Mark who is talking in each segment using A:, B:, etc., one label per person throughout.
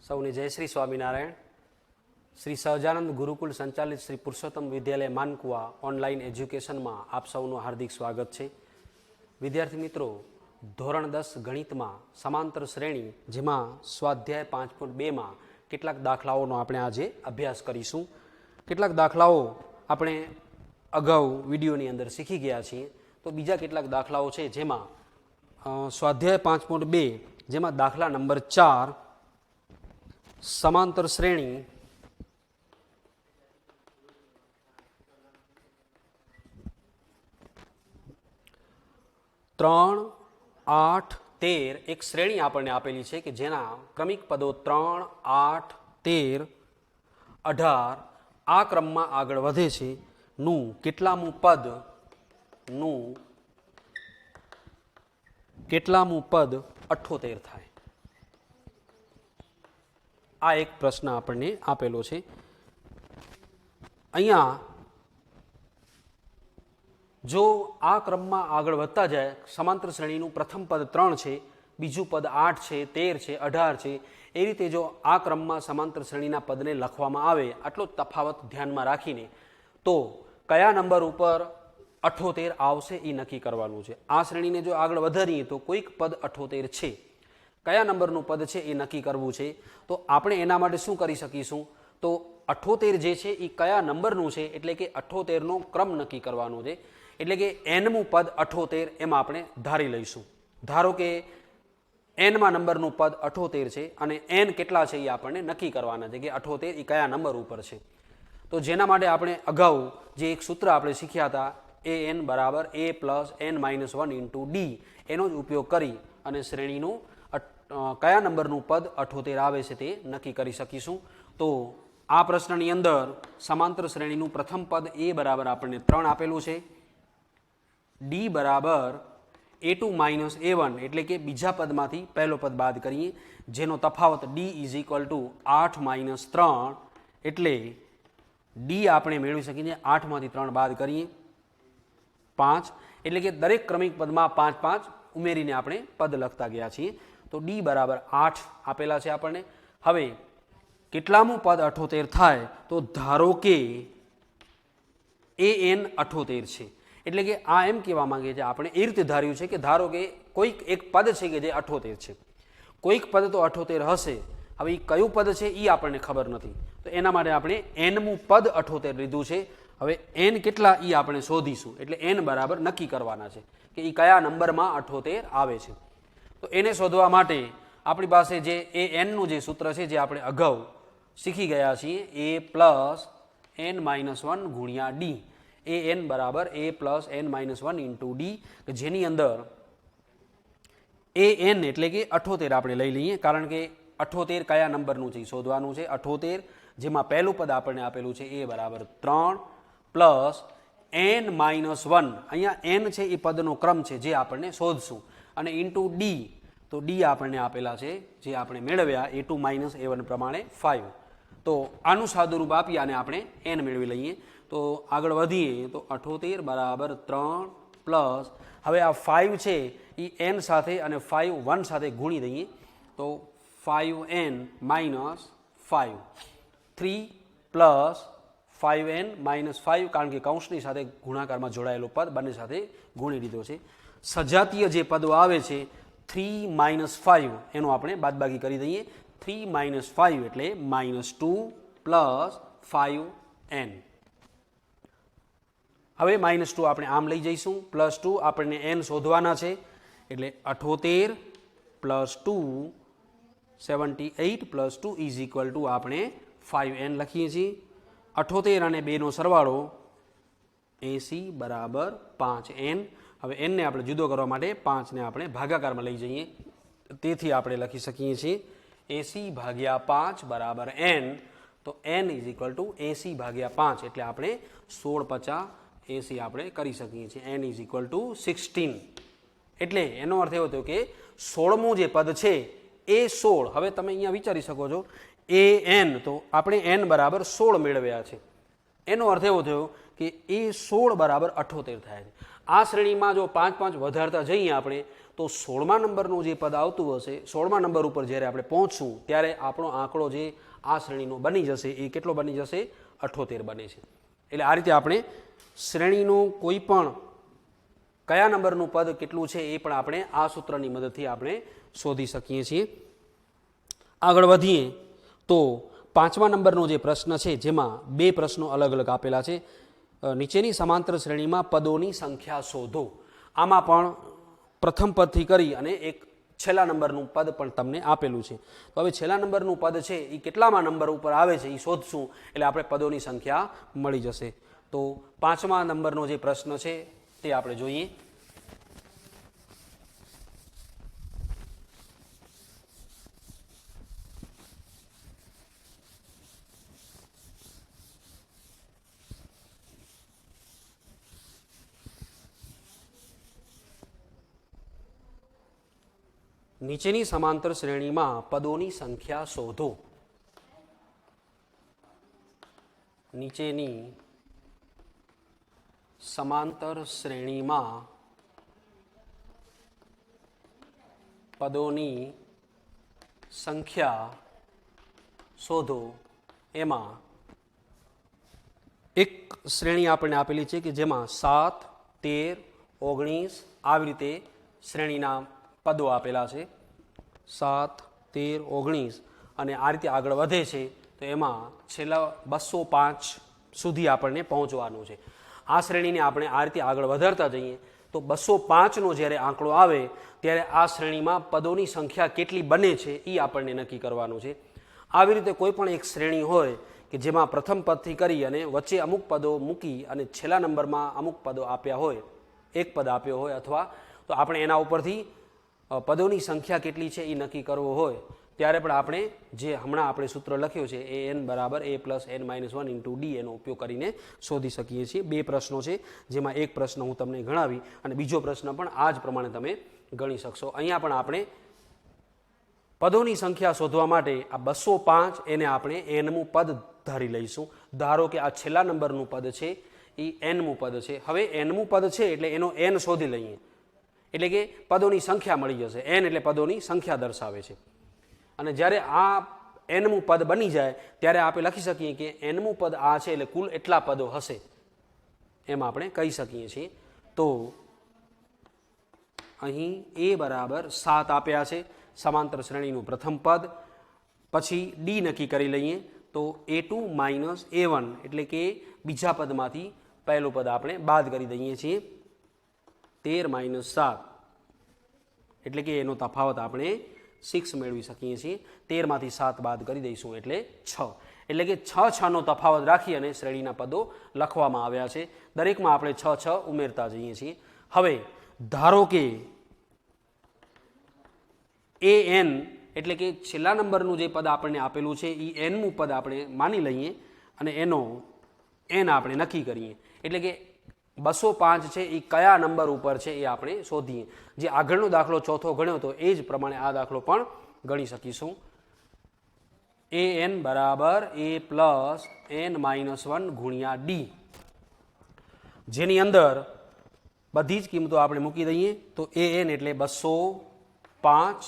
A: સૌને જય શ્રી સ્વામિનારાયણ. શ્રી સહજાનંદ ગુરુકુલ સંચાલિત શ્રી પુરુષોત્તમ વિદ્યાલય માનકુવા ઓનલાઈન એજ્યુકેશનમાં આપ સૌનું હાર્દિક સ્વાગત છે. વિદ્યાર્થી મિત્રો, ધોરણ 10 ગણિતમાં સમાંતર શ્રેણી જેમાં સ્વાધ્યાય 5.2માં કેટલાક દાખલાઓનો આપણે આજે અભ્યાસ કરીશું. કેટલાક દાખલાઓ આપણે અગાઉ વિડીયોની અંદર શીખી ગયા છીએ, તો બીજા કેટલાક દાખલાઓ છે જેમાં સ્વાધ્યાય 5.2 જેમાં દાખલા નંબર 4 સમાંતર શ્રેણી ત્રણ 8 13 એક શ્રેણી આપણને આપેલી છે કે જેના ક્રમિક પદો 3 8 13 18 આ ક્રમમાં આગળ વધે છે નું કેટલામું પદ 78 થાય. આ એક પ્રશ્ન આપણને આપેલો છે. અહીંયા જો આ ક્રમમાં આગળ વધતા જાય, સમાંતર શ્રેણીનું પ્રથમ પદ 3 છે, બીજું પદ 8 છે, 13 છે, 18 છે, એ રીતે જો આ ક્રમમાં સમાંતર શ્રેણીના પદને લખવામાં આવે, આટલો તફાવત ધ્યાનમાં રાખીને, તો કયા નંબર ઉપર 78 આવશે એ નક્કી કરવાનું છે. આ શ્રેણીને જો આગળ વધારીએ તો કોઈક પદ 78 છે, કયા નંબરનું પદ છે એ નક્કી કરવું છે. તો આપણે એના માટે શું કરી શકીશું, તો 78 જે છે એ કયા નંબરનું છે, એટલે કે 78નો ક્રમ નક્કી કરવાનો છે. એટલે કે nમું પદ 78 એમાં આપણે ધારી લઈશું. ધારો કે nમાં નંબરનું પદ 78 છે અને n કેટલા છે એ આપણને નક્કી કરવાના છે કે 78 એ કયા નંબર ઉપર છે. તો જેના માટે આપણે અગાઉ જે એક સૂત્ર આપણે શીખ્યા હતા, an બરાબર a plus n-1 into D, એનો જ ઉપયોગ કરી અને શ્રેણીનું કયા નંબરનું પદ 78 આવે છે તે નક્કી કરી શકીશું. તો આ પ્રશ્નની અંદર સમાંતર શ્રેણીનું પ્રથમ પદ a બરાબર આપણને 3 આપેલું છે, ડી બરાબર a2 માઇનસ a1 એટલે કે બીજા પદમાંથી પહેલો પદ બાદ કરીએ, જેનો તફાવત d is equal to 8 minus 3, એટલે ડી આપણે મેળવી શકીએ 8માંથી 3 બાદ કરીએ 5, એટલે કે દરેક ક્રમિક પદમાં 5 5 ઉમેરીને આપણે પદ લખતા ગયા છીએ. તો ડી બરાબર 8 આપેલા છે આપણને. હવે કેટલામું પદ 78 થાય, તો ધારો કે an 78 છે, એટલે કે આ એમ કહેવા માંગે છે, આપણે એ રીતે ધાર્યું છે કે ધારો કે કોઈક એક પદ છે કે જે 78 છે, કોઈક પદ તો 78 હશે. હવે એ કયું પદ છે એ આપણને ખબર નથી, તો એના માટે આપણે nમું પદ 78 લીધું છે. હવે n કેટલા એ આપણે શોધીશું, એટલે n બરાબર નક્કી કરવાના છે કે એ કયા નંબરમાં 78 આવે છે. તો એને શોધવા માટે આપણી પાસે જે anનું જે સૂત્ર છે જે આપણે અગાઉ શીખી ગયા છીએ, a પ્લસ n-1 ગુણ્યા ડી, an બરાબર a plus n-1 into D, કે જેની અંદર an એટલે કે 78 આપણે લઈ લઈએ, કારણ કે 78 કયા નંબરનું છે શોધવાનું છે. 78 જેમાં પહેલું પદ આપણને આપેલું છે a બરાબર 3 પ્લસ n-1, અહીંયા n છે એ પદનો ક્રમ છે જે આપણને શોધશું, અને ઇન્ટુ ડી, તો ડી આપણને આપેલા છે જે આપણે મેળવ્યા a2 માઇનસ a1 પ્રમાણે 5. તો આનું સાદુરૂપ આપી અને આપણે n મેળવી લઈએ. તો આગળ વધીએ તો 78 બરાબર 3 પ્લસ, હવે આ 5 છે એ n સાથે અને 5 1 સાથે ગુણી દઈએ, તો 5n minus 5, 3 plus 5n minus 5, કારણ કે કૌંસની સાથે ગુણાકારમાં જોડાયેલો પદ બંને સાથે ગુણી લીધો છે. સજાતીય જે પદો આવે છે 3 માઇનસ 5 એનો આપણે બાદબાકી કરી દઈએ, 3 માઇનસ 5 એટલે -2 પ્લસ 5n. હવે -2 આપણે આમ લઈ જઈશું, +2 આપણને n શોધવાના છે, એટલે 78 plus 2 78 plus 2 is equal to આપણે 5n લખીએ છીએ. 78 અને 2નો સરવાળો 80 બરાબર 5n. હવે n ને આપણે જુદો કરવા માટે 5 ને આપણે ભાગાકારમાં લઈ જઈએ, તેથી આપણે લખી શકીએ છીએ 80 ભાગ્યા 5 બરાબર n. તો n ઇઝ ઇક્વલ ટુ 80 ભાગ્યા 5, એટલે આપણે 16 50 80 આપણે કરી શકીએ છીએ. n ઇઝ ઇક્વલ ટુ 16, એટલે એનો અર્થ એવો થયો કે 16મું જે પદ છે એ 16. હવે તમે અહીંયા વિચારી શકો છો an, તો આપણે n બરાબર 16 મેળવ્યા છે, એનો અર્થ એવો થયો કે એ 16 બરાબર 78 થાય છે. આ શ્રેણીમાં જો 5 5 વધારતા જઈએ આપણે, તો 16મા નંબરનું જે પદ આવતું હશે, 16મા નંબર ઉપર જ્યારે આપણે પહોંચશું ત્યારે આપણો આંકડો જે આ શ્રેણીનો બની જશે એ કેટલો બની જશે? 78 બને છે. એટલે આ રીતે આપણે શ્રેણીનું કોઈ પણ કયા નંબરનું પદ કેટલું છે એ પણ આપણે આ સૂત્રની મદદથી આપણે શોધી શકીએ છીએ. આગળ વધીએ તો 5મા નંબરનો જે પ્રશ્ન છે જેમાં બે પ્રશ્નો અલગ અલગ આપેલા છે. નીચેની સમાંતર શ્રેણીમાં પદોની સંખ્યા શોધો. આમાં પણ પ્રથમ પદથી કરી અને એક છેલ્લા નંબરનું પદ પણ તમને આપેલું છે. તો હવે છેલ્લા નંબરનું પદ છે એ કેટલામાં નંબર ઉપર આવે છે એ શોધશું એટલે આપણે પદોની સંખ્યા મળી જશે. તો 5મા નંબરનો જે પ્રશ્ન છે તે આપણે જોઈએ. નીચેની સમાંતર શ્રેણીમાં પદોની સંખ્યા શોધો. નીચેની સમાંતર શ્રેણીમાં પદોની સંખ્યા શોધો. એમાં એક શ્રેણી આપણને આપેલી છે કે જેમાં 7, 13, 19 આવી રીતે શ્રેણીના પદો આપેલા છે. 7, 13, 19 અને આ રીતે આગળ વધે છે તો એમાં છેલ્લા 205 સુધી આપણને પહોંચવાનું છે. આ શ્રેણીને આપણે આ રીતે આગળ વધારતા જઈએ તો 205નો જ્યારે આંકડો આવે ત્યારે આ શ્રેણીમાં પદોની સંખ્યા કેટલી બને છે એ આપણને નક્કી કરવાનું છે. આવી રીતે કોઈ પણ એક શ્રેણી હોય કે જેમાં પ્રથમ પદથી કરી અને વચ્ચે અમુક પદો મૂકી અને છેલ્લા નંબરમાં અમુક પદો આપ્યા હોય, એક પદ આપ્યો હોય અથવા તો આપણે એના ઉપરથી પદોની સંખ્યા કેટલી છે એ નક્કી કરવો હોય ત્યારે પણ આપણે જે હમણાં આપણે સૂત્ર લખ્યું છે એ n બરાબર a + n-1 × d એનો ઉપયોગ કરીને શોધી શકીએ છીએ. બે પ્રશ્નો છે જેમાં એક પ્રશ્ન હું તમને ગણાવી અને બીજો પ્રશ્ન પણ આ જ પ્રમાણે તમે ગણી શકશો. અહીંયા પણ આપણે પદોની સંખ્યા શોધવા માટે આ 205 એને આપણે nમું પદ ધારી લઈશું. ધારો કે આ છેલ્લા નંબરનું પદ છે એ nમું પદ છે. હવે nમું પદ છે એટલે એનો n શોધી લઈએ એટલે કે પદોની સંખ્યા મળી જશે. n એટલે પદોની સંખ્યા દર્શાવે છે. અને જ્યારે આ nમું પદ બની જાય ત્યારે આપણે લખી શકીએ કે nમું પદ આ છે એટલે કુલ એટલા પદો હશે એમ આપણે કહી શકીએ છીએ. તો અહીં a બરાબર 7 આપ્યા છે સમાંતર શ્રેણીનું પ્રથમ પદ. પછી d નક્કી કરી લઈએ તો a2 - a1 એટલે કે બીજા પદમાંથી પહેલું પદ આપણે બાદ કરી દઈએ છીએ. 13 - 7 એટલે કે એનો તફાવત આપણે 6 મેળવી શકીએ છીએ. 13માંથી 7 બાદ કરી દઈશું એટલે 6. એટલે કે 6 નો તફાવત રાખી અને શ્રેણીના પદો લખવામાં આવ્યા છે. દરેકમાં આપણે 6 ઉમેરતા જઈએ છીએ. હવે ધારો કે an એટલે કે છેલ્લા નંબરનું જે પદ આપણને આપેલું છે એ nમું પદ આપણે માની લઈએ અને એનો n આપણે નક્કી કરીએ. એટલે કે 205 છે એ કયા નંબર ઉપર છે એ આપણે શોધીએ. જે આગળનો દાખલો ચોથો ગણ્યો તો એ જ પ્રમાણે આ દાખલો પણ ગણી શકીશું. an બરાબર a + n-1 × d જેની અંદર બધી જ કિંમતો આપણે મૂકી દઈએ તો an એટલે 205,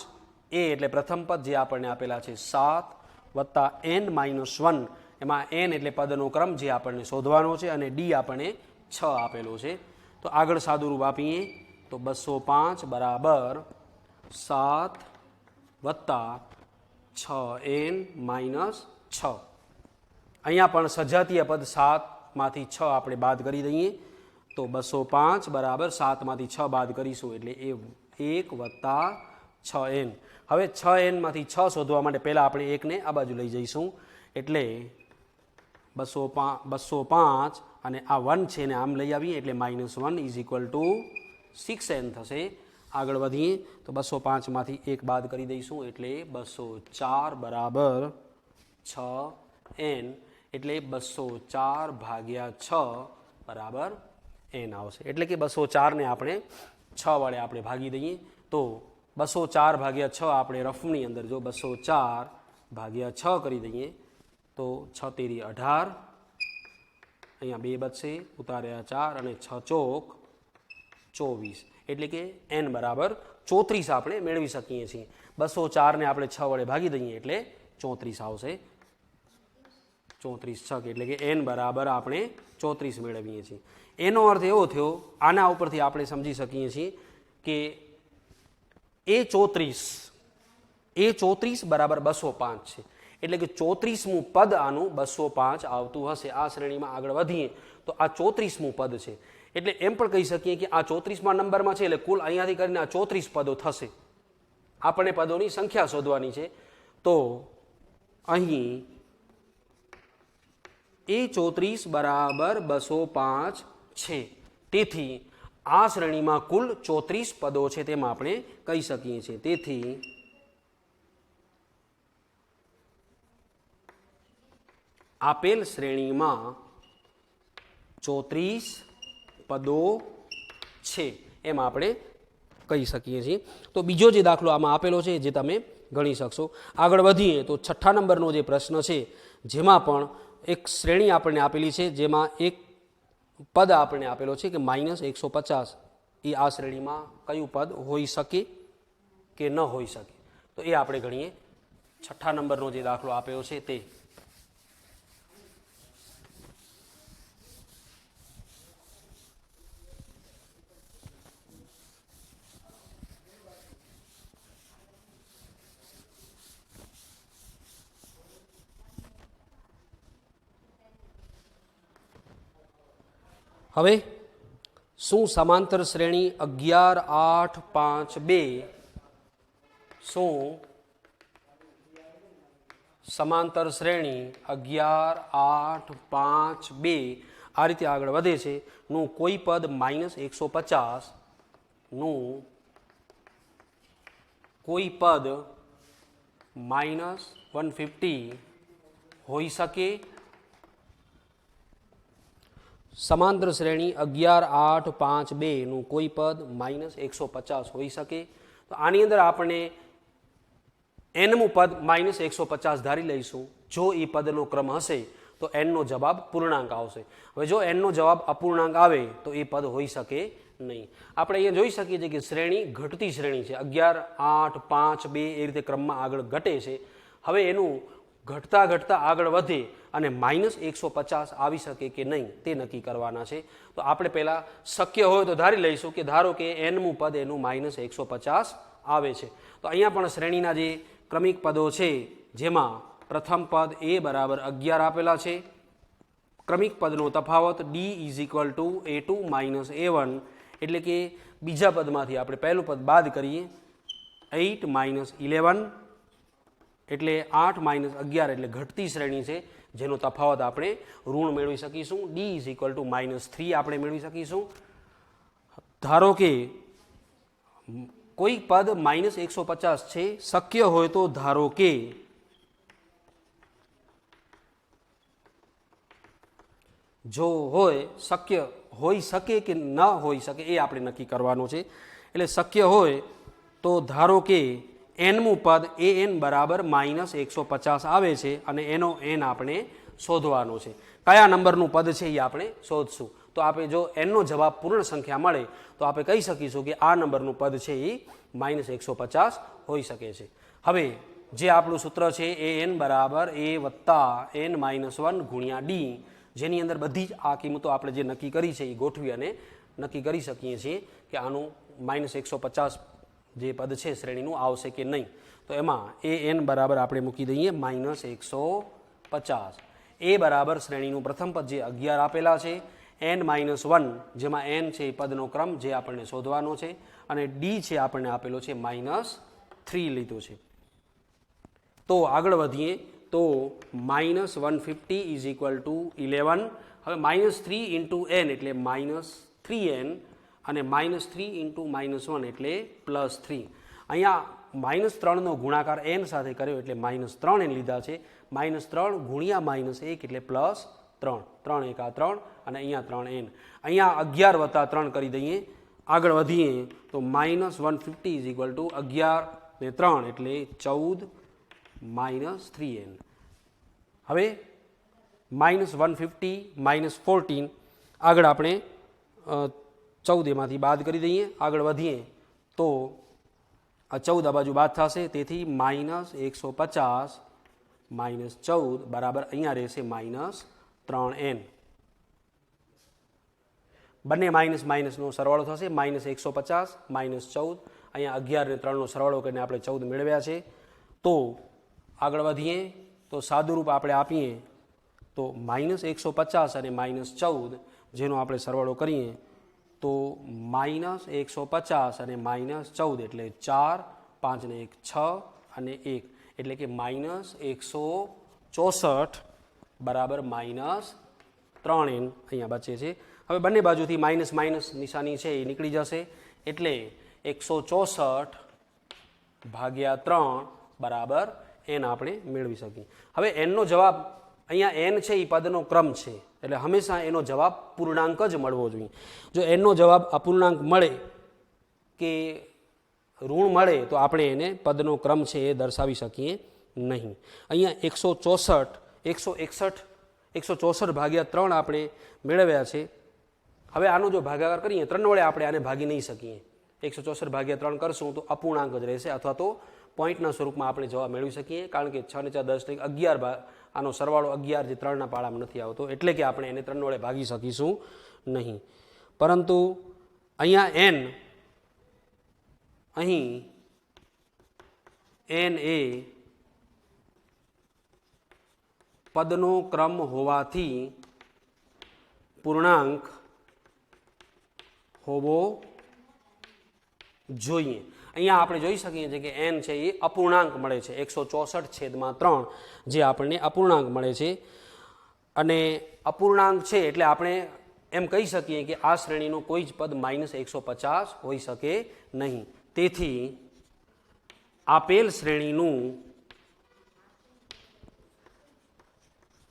A: a એટલે પ્રથમ પદ જે આપણને આપેલા છે 7 + n-1 એમાં n એટલે પદનો ક્રમ જે આપણને શોધવાનો છે અને d આપણને 6 આપેલો છે. તો આગળ સાદુરૂપ આપીએ તો 205 બરાબર 7 + 6n-6. અહીંયા પણ સજાતીય પદ 7માંથી 6 આપણે બાદ કરી દઈએ તો 205 બરાબર 7માંથી 6 બાદ કરીશું એટલે એ 1 + 6n. હવે 6nમાંથી 6 શોધવા માટે પહેલાં આપણે 1ને આ બાજુ લઈ જઈશું એટલે 205 અને આ 1 છે ને આમ લઈ આવીએ એટલે -1 = 6n થશે. આગળ વધીએ તો 205માંથી 1 બાદ કરી દઈશું એટલે 204 બરાબર 6n એટલે 204/6 બરાબર n આવશે. એટલે કે 204ને આપણે 6 વડે આપણે ભાગી દઈએ તો 204/6 આપણે રફની અંદર જો 204/6 કરી દઈએ તો 6 તેરી 18, અહીંયા 2 બચશે, ઉતાર્યા 4 અને 6 ચોક 24 એટલે કે n બરાબર 34 આપણે મેળવી શકીએ છીએ। 204 ને આપણે 6 વડે ભાગી દઈએ એટલે 34 આવશે। 34 છક એટલે કે n બરાબર આપણે 34 મેળવીએ છીએ। એનો અર્થ એવો થયો, આના ઉપરથી આપણે સમજી શકીએ છીએ કે એ 34 બરાબર 205 છે, એટલે કે 34મું પદ આનું 205 આવતું હશે। આ શ્રેણીમાં આગળ વધીએ તો આ 34મું પદ છે, એટલે એમ પણ કહી શકીએ કે આ 34મા નંબરમાં છે, એટલે કુલ અહીંયાથી કરીને આ 34 પદો થશે। આપણે પદોની સંખ્યા શોધવાની છે, તો અહીં એ 34 બરાબર 205 છે, તેથી આ શ્રેણીમાં કુલ 34 પદો છે તેમ આપણે કહી શકીએ છીએ। તેથી આપેલ શ્રેણીમાં 34 પદો છે એમ આપણે કહી શકીએ છીએ। તો બીજો જે દાખલો આમાં આપેલો છે જે તમે ગણી શકશો। આગળ વધીએ તો 6થા નંબરનો જે પ્રશ્ન છે, જેમાં પણ એક શ્રેણી આપણને આપેલી છે, જેમાં એક પદ આપણને આપેલો છે કે -150, એ આ શ્રેણીમાં કયું પદ હોઈ શકે કે ન હોઈ શકે, તો એ આપણે ગણીએ। 6થા નંબરનો જે દાખલો આપ્યો છે તે હવે શું સમાંતર શ્રેણી 11, 8, 5, 2 શું સમાંતર શ્રેણી 11, 8, 5, 2 આ રીતે આગળ વધે છે નું કોઈ પદ -150 નું કોઈ પદ -150 હોઈ શકે? સમાંતર શ્રેણી 11, 8, 5, 2 નું કોઈ પદ -150 હોઈ શકે? તો આની અંદર આપણે nમું પદ -150 ધારી લઈશું। જો એ પદનો ક્રમ હશે તો nનો જવાબ પૂર્ણાંક આવશે। હવે જો nનો જવાબ અપૂર્ણાંક આવે તો એ પદ હોઈ શકે નહીં। આપણે અહીંયા જોઈ શકીએ છીએ કે શ્રેણી ઘટતી શ્રેણી છે, 11, 8, 5, 2 એ રીતે ક્રમમાં આગળ ઘટે છે। હવે એનું ઘટતા ઘટતા આગળ વધે અને -150 આવી શકે કે નહીં તે નક્કી કરવાના છે। તો આપણે પહેલાં શક્ય હોય તો ધારી લઈશું કે ધારો કે nમું પદ એનું -150 આવે છે। તો અહીંયા પણ શ્રેણીના જે ક્રમિક પદો છે, જેમાં પ્રથમ પદ a બરાબર 11 આપેલા છે, ક્રમિક પદનો તફાવત d = a2 - a1, એટલે કે બીજા પદમાંથી આપણે પહેલું પદ બાદ કરીએ, 8 - 11 એટલે 8 - 11 એટલે ઘટતી શ્રેણી છે, જેનો તફાવત આપણે ઋણ મેળવી શકીશું। d = -3 આપણે મેળવી શકીશું। ધારો કે કોઈ પદ -150 છે, શક્ય હોય તો ધારો કે જો હોય શક્ય હોઈ શકે કે ન હોઈ શકે એ આપણે નક્કી કરવાનું છે। એટલે શક્ય હોય તો ધારો કે nમું પદ an બરાબર -150 આવે છે અને એનો n આપણે શોધવાનો છે। કયા નંબરનું પદ છે એ આપણે શોધશું। તો આપણે જો nનો જવાબ પૂર્ણ સંખ્યા મળે તો આપણે કહી શકીશું કે આ નંબરનું પદ છે એ -150 હોઈ શકે છે। હવે જે આપણું સૂત્ર છે an બરાબર a વત્તા n - 1 ગુણ્યા d, જેની અંદર બધી જ આ કિંમતો આપણે જે નક્કી કરી છે એ ગોઠવી અને નક્કી કરી શકીએ છીએ કે આનું -150 જે પદ છે શ્રેણીનું આવશે કે નહીં। તો એમાં an બરાબર આપણે મૂકી દઈએ -150। a બરાબર શ્રેણીનું પ્રથમ પદ જે 11 આપેલા છે, n - 1 જેમાં n છે એ પદનો ક્રમ જે આપણને શોધવાનો છે, અને d છે આપણને આપેલો છે -3 લીધો છે। તો આગળ વધીએ તો -150 = 11। હવે -3 × n એટલે -3n અને -3 × -1 એટલે +3। અહીંયા -3નો ગુણાકાર n સાથે કર્યો એટલે -3n લીધા છે। -3 ગુણ્યા -1 એટલે +3, 3 × 3 અને અહીંયા 3n। અહીંયા 11 વત્તા 3 કરી દઈએ। આગળ વધીએ તો -150 = 11 ને 3 એટલે 14 - 3n। હવે -150 - 14 આગળ આપણે 14 એમાંથી બાદ કરી દઈએ। આગળ વધીએ તો આ 14 આ બાજુ બાદ થશે, તેથી -150 -14 બરાબર અહીંયા રહેશે -3n. બંને માઇનસ માઇનસનો સરવાળો થશે, -150 -14, અહીંયા 11 ને 3નો સરવાળો કરીને આપણે 14 મેળવ્યા છે. તો આગળ વધીએ તો સાદુરૂપ આપણે આપીએ તો -150 અને -14 જેનો આપણે સરવાળો કરીએ તો -150 અને -14 એટલે 4, 5 ને 1 6 અને 1 એટલે કે -164 બરાબર -3n અહીંયા બચે છે. હવે બંને બાજુથી માઇનસ માઇનસ નિશાની છે એ નીકળી જશે, એટલે 164 ભાગ્યા 3 બરાબર n આપણે મેળવી શકીએ. હવે nનો જવાબ અહીંયા n છે એ પદનો ક્રમ છે, એટલે હંમેશા એનો જવાબ પૂર્ણાંક જ મળવો જોઈએ. જો nનો જવાબ અપૂર્ણાંક મળે કે ઋણ મળે તો આપણે એને પદનો ક્રમ છે એ દર્શાવી શકીએ નહીં. અહીંયા 164 ભાગ્યા 3 આપણે મેળવ્યા છે. હવે આનો જો ભાગાકાર કરીએ 3 વડે આપણે આને ભાગી નહીં શકીએ. 164 ભાગ્યા 3 કરશું તો અપૂર્ણાંક જ રહેશે, અથવા તો પોઈન્ટના સ્વરૂપમાં આપણે જવાબ મેળવી શકીએ, કારણ કે 6 ને 4 10 ને 11 આનો સરવાળો 11 જે 3ના પાળામાં નથી આવતો, એટલે કે આપણે એને 3 વડે ભાગી શકીશું નહીં. પરંતુ અહીંયા n એ પદનો ક્રમ હોવાથી પૂર્ણાંક હોવો જોઈએ. અહીંયા આપણે જોઈ શકીએ છીએ કે n છે એ અપૂર્ણાંક મળે છે, 164/3 જે આપણને અપૂર્ણાંક મળે છે. અને અપૂર્ણાંક છે એટલે આપણે એમ કહી શકીએ કે આ શ્રેણીનો કોઈ જ પદ -150 હોઈ શકે નહીં. તેથી આપેલ શ્રેણીનું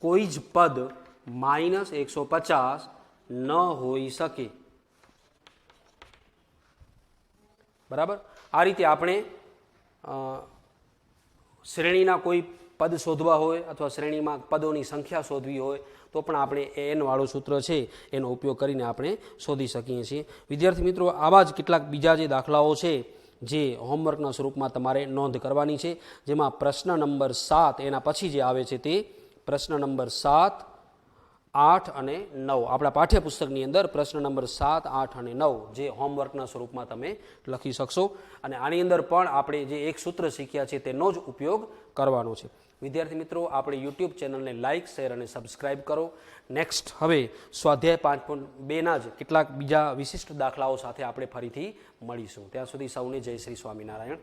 A: કોઈ જ પદ -150 ન હોઈ શકે. બરાબર, આ રીતે આપણે શ્રેણીના કોઈ પદ શોધવા હોય અથવા શ્રેણીમાં પદોની સંખ્યા શોધવી હોય તો પણ આપણે n વાળું સૂત્ર છે એનો ઉપયોગ કરીને આપણે શોધી શકીએ છીએ. વિદ્યાર્થી મિત્રો, આવા જ કેટલાક બીજા જે દાખલાઓ છે જે હોમવર્કના સ્વરૂપમાં તમારે નોંધ કરવાની છે, જેમાં પ્રશ્ન નંબર 7 એના પછી જે આવે છે તે પ્રશ્ન નંબર 7, 8 અને 9 આપણા પાઠ્યપુસ્તકની અંદર પ્રશ્ન નંબર 7, 8 અને 9 જે હોમવર્કના સ્વરૂપમાં તમે લખી શકશો. અને આની અંદર પણ આપણે જે એક સૂત્ર શીખ્યા છે તેનો જ ઉપયોગ કરવાનો છે. વિદ્યાર્થી મિત્રો, આપણે યુટ્યુબ ચેનલને લાઇક, શેર અને સબસ્ક્રાઇબ કરો. નેક્સ્ટ હવે સ્વાધ્યાય 5.2ના જ કેટલાક બીજા વિશિષ્ટ દાખલાઓ સાથે આપણે ફરીથી મળીશું. ત્યાં સુધી સૌને જય શ્રી સ્વામિનારાયણ.